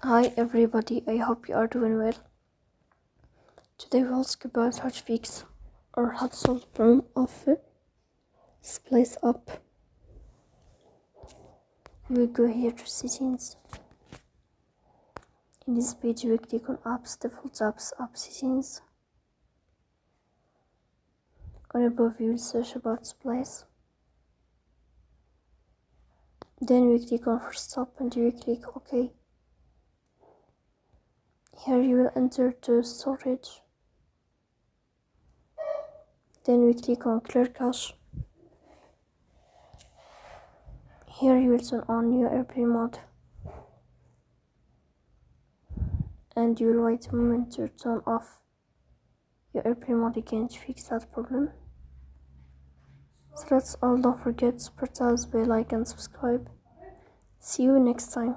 Hi everybody, I hope you are doing well. Today we'll speak about how to fix or how to solve the problem of Splice app. You will go here to settings. In this page you will click on apps, default apps, app settings. On above you will search about Splice. Then you will click on first app and you will click OK. Here you will enter the storage. Then we click on clear cache. Here you will turn on your airplane mode. And you will wait a moment to turn off your airplane mode again to fix that problem. So that's all, don't forget to press the bell icon and subscribe. See you next time.